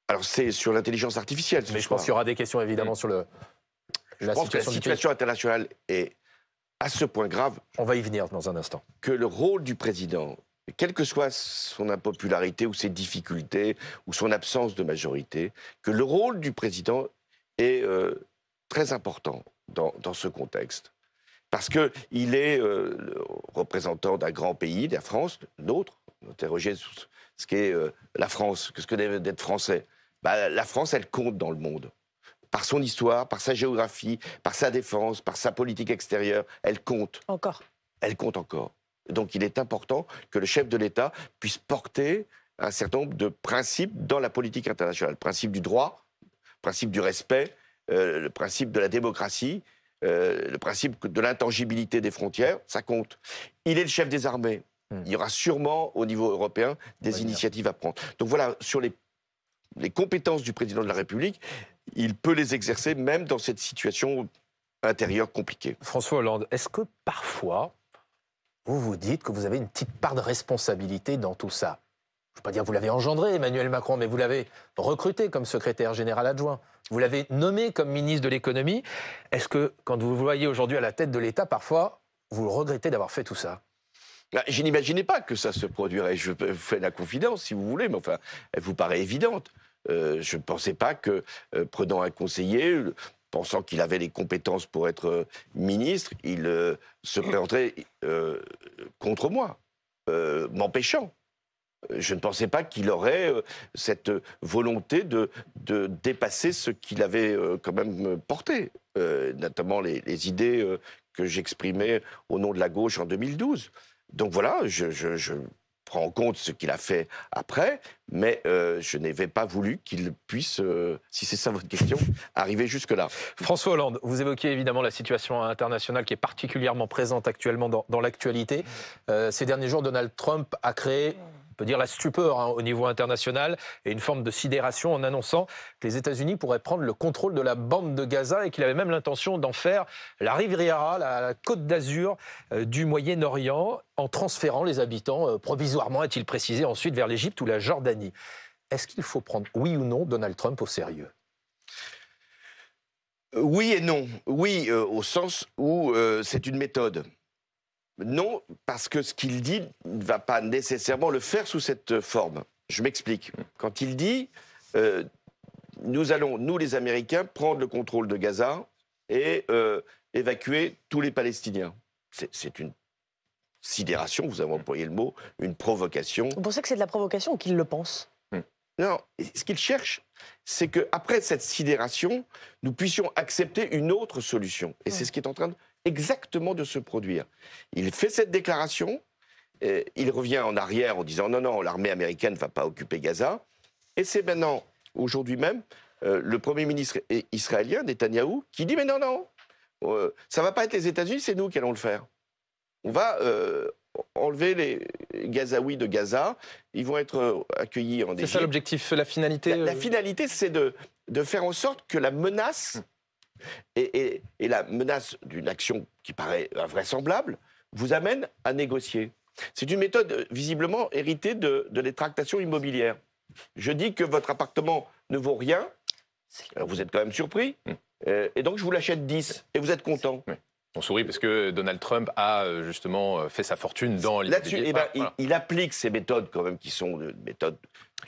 Alors, c'est sur l'intelligence artificielle. Mais je pense qu'il y aura des questions, évidemment, sur la situation internationale est à ce point grave. On va y venir dans un instant. Que le rôle du président, quelle que soit son impopularité ou ses difficultés ou son absence de majorité, que le rôle du président est très important dans ce contexte. Parce qu'il est le représentant d'un grand pays, de la France, nôtre. Interroger ce qu'est la France, ce que d'être français. La France, elle compte dans le monde. Par son histoire, par sa géographie, par sa défense, par sa politique extérieure, elle compte. Encore. Elle compte encore. Donc il est important que le chef de l'État puisse porter un certain nombre de principes dans la politique internationale. Le principe du droit, le principe du respect, le principe de la démocratie, le principe de l'intangibilité des frontières, ça compte. Il est le chef des armées. Il y aura sûrement, au niveau européen, des initiatives à prendre. Donc voilà, sur les compétences du président de la République, il peut les exercer même dans cette situation intérieure compliquée. François Hollande, est-ce que parfois, vous vous dites que vous avez une petite part de responsabilité dans tout ça? Je ne veux pas dire que vous l'avez engendré, Emmanuel Macron, mais vous l'avez recruté comme secrétaire général adjoint. Vous l'avez nommé comme ministre de l'économie. Est-ce que, quand vous vous voyez aujourd'hui à la tête de l'État, parfois, vous le regrettez d'avoir fait tout ça? Je n'imaginais pas que ça se produirait. Je vous fais la confidence, si vous voulez, mais enfin, elle vous paraît évidente. Je ne pensais pas que, prenant un conseiller, pensant qu'il avait les compétences pour être ministre, il se présenterait contre moi, m'empêchant. Je ne pensais pas qu'il aurait cette volonté de dépasser ce qu'il avait quand même porté, notamment les idées que j'exprimais au nom de la gauche en 2012. Donc voilà, je prends en compte ce qu'il a fait après, mais je n'avais pas voulu qu'il puisse, si c'est ça votre question, arriver jusque-là. François Hollande, vous évoquiez évidemment la situation internationale qui est particulièrement présente actuellement dans l'actualité. Ces derniers jours, Donald Trump a créé on peut dire la stupeur au niveau international et une forme de sidération en annonçant que les États-Unis pourraient prendre le contrôle de la bande de Gaza et qu'il avait même l'intention d'en faire la Riviera, la Côte d'Azur du Moyen-Orient, en transférant les habitants provisoirement, a-t-il précisé, ensuite vers l'Égypte ou la Jordanie. Est-ce qu'il faut prendre, oui ou non, Donald Trump au sérieux ? Oui et non. Oui, au sens où c'est une méthode. Non, parce que ce qu'il dit ne va pas nécessairement le faire sous cette forme. Je m'explique. Quand il dit nous allons, nous les Américains, prendre le contrôle de Gaza et évacuer tous les Palestiniens. C'est une sidération, vous avez employé le mot, une provocation. Vous pensez que c'est de la provocation ou qu'il le pense ? Non, ce qu'il cherche, c'est qu'après cette sidération, nous puissions accepter une autre solution. Et c'est ce qui est en train exactement de se produire. Il fait cette déclaration, il revient en arrière en disant non, l'armée américaine ne va pas occuper Gaza. Et c'est maintenant, aujourd'hui même, le Premier ministre israélien, Netanyahou, qui dit mais non, ça ne va pas être les États-Unis, c'est nous qui allons le faire. On va enlever les Gazaouis de Gaza, ils vont être accueillis en Égypte. C'est ça l'objectif, la finalité La finalité, c'est de faire en sorte que la menace, et la menace d'une action qui paraît invraisemblable, vous amène à négocier. C'est une méthode visiblement héritée de les tractations immobilières. Je dis que votre appartement ne vaut rien, vous êtes quand même surpris, et donc je vous l'achète 10, et vous êtes content. Oui. On sourit parce que Donald Trump a justement fait sa fortune dans l'immobilier. Là-dessus, il applique ces méthodes quand même qui sont des méthodes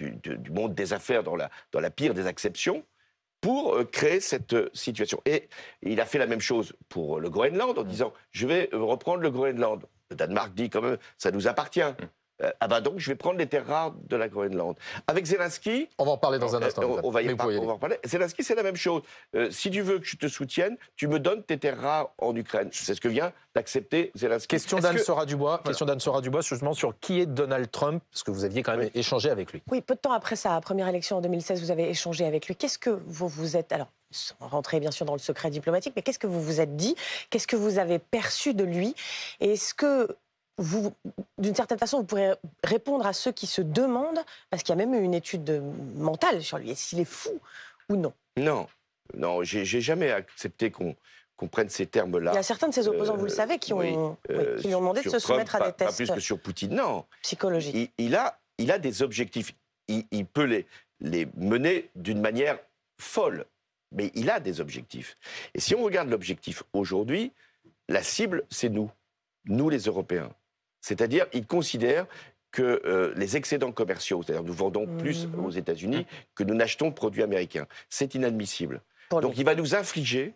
du monde des affaires dans la pire des acceptions pour créer cette situation. Et il a fait la même chose pour le Groenland en disant « je vais reprendre le Groenland ». Le Danemark dit quand même « ça nous appartient ». Donc je vais prendre les terres rares de la Groenland. Avec Zelensky... On va en parler dans un instant. On va en reparler. Zelensky, c'est la même chose. Si tu veux que je te soutienne, tu me donnes tes terres rares en Ukraine. C'est ce que vient d'accepter Zelensky. Question d'Anne Sora-Dubois, justement sur qui est Donald Trump, parce que vous aviez quand même échangé avec lui. Oui, peu de temps après sa première élection en 2016, vous avez échangé avec lui. Qu'est-ce que vous vous êtes... Alors, sans rentrer bien sûr dans le secret diplomatique, mais qu'est-ce que vous vous êtes dit ? Qu'est-ce que vous avez perçu de lui ? Et est-ce que... vous, d'une certaine façon, vous pourrez répondre à ceux qui se demandent, parce qu'il y a même eu une étude mentale sur lui, est-ce qu'il est fou ou non ? Non, j'ai jamais accepté qu'on prenne ces termes-là. Il y a certains de ses opposants, vous le savez, qui lui ont demandé de se soumettre à des tests. Pas plus que sur Poutine, non. Psychologiques. Il a des objectifs. Il peut les mener d'une manière folle, mais il a des objectifs. Et si on regarde l'objectif aujourd'hui, la cible, c'est nous les Européens. C'est-à-dire, il considère que les excédents commerciaux, c'est-à-dire nous vendons plus aux États-Unis que nous n'achetons de produits américains. C'est inadmissible. Donc il va nous infliger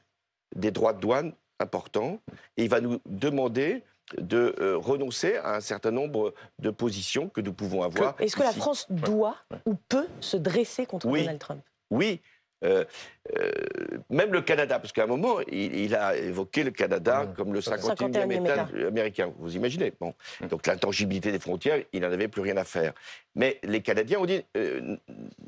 des droits de douane importants et il va nous demander de renoncer à un certain nombre de positions que nous pouvons avoir. Est-ce que la France doit ou peut se dresser contre Donald Trump ? Oui. Même le Canada, parce qu'à un moment, il a évoqué le Canada comme le 51e État américain. Vous imaginez ? Bon. Donc l'intangibilité des frontières, il n'en avait plus rien à faire. Mais les Canadiens ont dit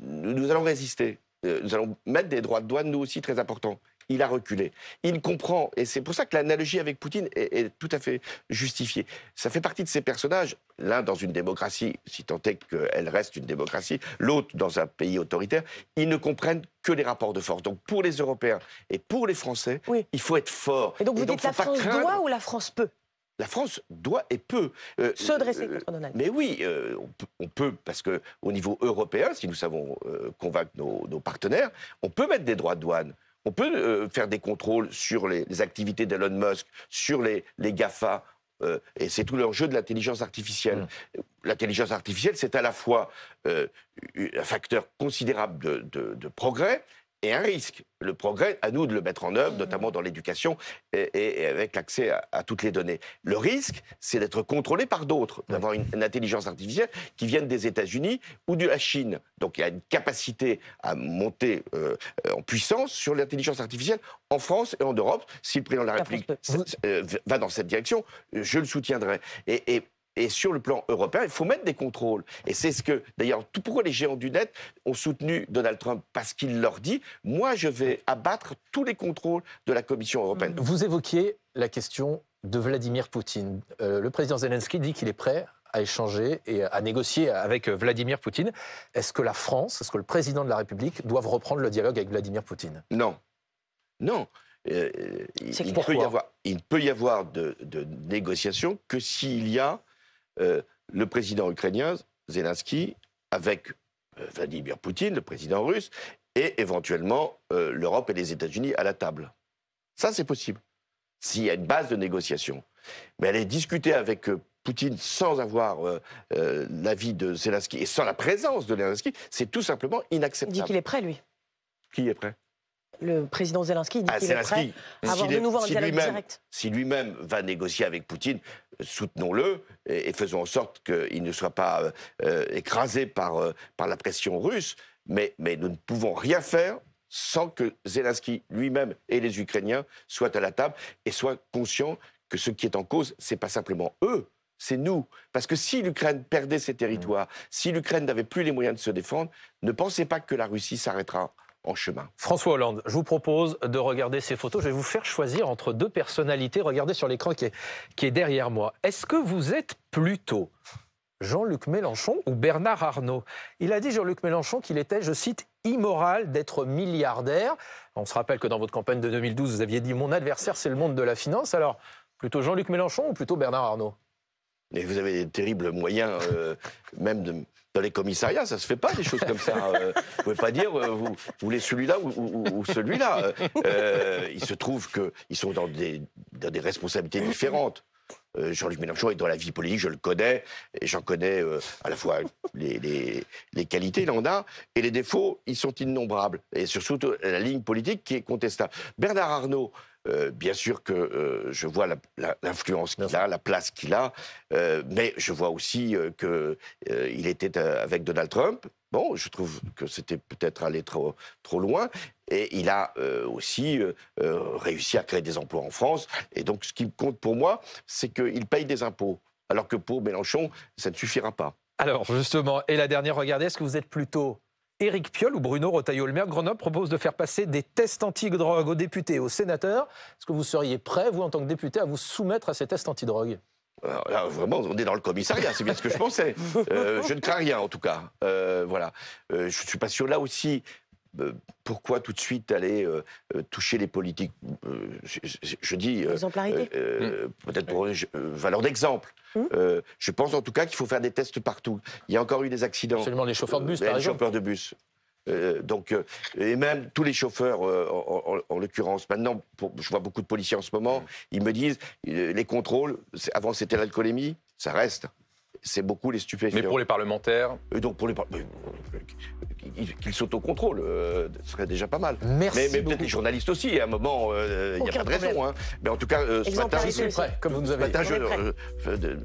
nous allons résister. Nous allons mettre des droits de douane, nous aussi, très importants. Il a reculé. Il comprend, et c'est pour ça que l'analogie avec Poutine est tout à fait justifiée. Ça fait partie de ces personnages, l'un dans une démocratie, si tant est qu'elle reste une démocratie, l'autre dans un pays autoritaire, ils ne comprennent que les rapports de force. Donc pour les Européens et pour les Français, il faut être fort. Et donc vous dites la France doit ou la France peut ? La France doit et peut se dresser contre Donald Trump. Mais oui, on peut, parce qu'au niveau européen, si nous savons convaincre nos partenaires, on peut mettre des droits de douane. On peut faire des contrôles sur les activités d'Elon Musk, sur les GAFA, et c'est tout l'enjeu de l'intelligence artificielle. L'intelligence artificielle, c'est à la fois un facteur considérable de progrès et un risque. Le progrès, à nous de le mettre en œuvre, notamment dans l'éducation et avec l'accès à toutes les données. Le risque, c'est d'être contrôlé par d'autres, d'avoir une intelligence artificielle qui vienne des États-Unis ou de la Chine. Donc il y a une capacité à monter en puissance sur l'intelligence artificielle en France et en Europe. Si le président de la République va dans cette direction, je le soutiendrai. Et sur le plan européen, il faut mettre des contrôles. Et c'est ce que, d'ailleurs, pourquoi les géants du net ont soutenu Donald Trump ? Parce qu'il leur dit, moi, je vais abattre tous les contrôles de la Commission européenne. Vous évoquiez la question de Vladimir Poutine. Le président Zelensky dit qu'il est prêt à échanger et à négocier avec Vladimir Poutine. Est-ce que la France, est-ce que le président de la République doivent reprendre le dialogue avec Vladimir Poutine? Non. Non. Il ne peut y avoir de négociation que s'il y a le président ukrainien, Zelensky, avec Vladimir Poutine, le président russe, et éventuellement l'Europe et les États-Unis à la table. Ça, c'est possible, s'il y a une base de négociation. Mais aller discuter avec Poutine sans avoir l'avis de Zelensky et sans la présence de Zelensky, c'est tout simplement inacceptable. Il dit qu'il est prêt, lui. Qui est prêt? Le président Zelensky dit qu'il est prêt à avoir de nouveau un dialogue direct. Si lui-même va négocier avec Poutine, soutenons-le et faisons en sorte qu'il ne soit pas écrasé par la pression russe. Mais nous ne pouvons rien faire sans que Zelensky lui-même et les Ukrainiens soient à la table et soient conscients que ce qui est en cause, ce n'est pas simplement eux, c'est nous. Parce que si l'Ukraine perdait ses territoires, si l'Ukraine n'avait plus les moyens de se défendre, ne pensez pas que la Russie s'arrêtera en chemin. François Hollande, je vous propose de regarder ces photos. Je vais vous faire choisir entre deux personnalités. Regardez sur l'écran qui est derrière moi. Est-ce que vous êtes plutôt Jean-Luc Mélenchon ou Bernard Arnault? Il a dit, Jean-Luc Mélenchon, qu'il était, je cite, immoral d'être milliardaire. On se rappelle que dans votre campagne de 2012, vous aviez dit « Mon adversaire, c'est le monde de la finance ». Alors, plutôt Jean-Luc Mélenchon ou plutôt Bernard Arnault? Et vous avez des terribles moyens, même dans les commissariats, ça se fait pas des choses comme ça. Vous pouvez pas dire vous voulez celui-là ou celui-là. Il se trouve qu'ils sont dans des responsabilités différentes. Jean-Luc Mélenchon est dans la vie politique, je le connais, et j'en connais à la fois les qualités, il en a, et les défauts, ils sont innombrables. Et surtout la ligne politique qui est contestable. Bernard Arnault, bien sûr que je vois l'influence qu'il a, la place qu'il a, mais je vois aussi qu'il était avec Donald Trump. Bon, je trouve que c'était peut-être aller trop loin. Et il a aussi réussi à créer des emplois en France. Et donc, ce qui compte pour moi, c'est qu'il paye des impôts. Alors que pour Mélenchon, ça ne suffira pas. Alors, justement, et la dernière, regardez, est-ce que vous êtes plutôt Éric Piolle ou Bruno Retailleau? Le maire de Grenoble propose de faire passer des tests anti-drogue aux députés et aux sénateurs. Est-ce que vous seriez prêt, vous, en tant que député, à vous soumettre à ces tests anti-drogue? Alors là, vraiment, on est dans le commissariat, c'est bien ce que je pensais. Je ne crains rien, en tout cas. Voilà. Je ne suis pas sûr, là aussi, pourquoi tout de suite aller toucher les politiques je dis, peut-être pour valeur d'exemple. Je pense en tout cas qu'il faut faire des tests partout. Il y a encore eu des accidents. Absolument, les chauffeurs de bus, par exemple. Les chauffeurs de bus. Et même tous les chauffeurs, en l'occurrence, maintenant, je vois beaucoup de policiers en ce moment, ils me disent, les contrôles, avant c'était l'alcoolémie, ça reste. C'est beaucoup les stupéfiants. Mais pour les parlementaires? Donc pour les qu'ils s'autocontrôlent, ce serait déjà pas mal. Merci mais peut-être les journalistes aussi, à un moment, il n'y a pas de raison. Hein. Mais en tout cas, ce matin, je suis prêt, comme vous nous avez dit.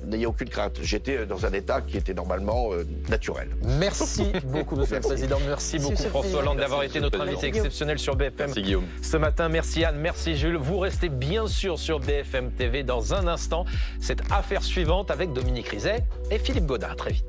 N'ayez aucune crainte. J'étais dans un état qui était normalement naturel. Merci beaucoup, Monsieur le Président. Merci beaucoup, François Hollande, d'avoir été notre invité exceptionnel sur BFM. Merci, Guillaume. Ce matin, merci Anne, merci Jules. Vous restez bien sûr sur BFM TV dans un instant. Cette affaire suivante avec Dominique Rizet et Philippe Gaudin. À très vite.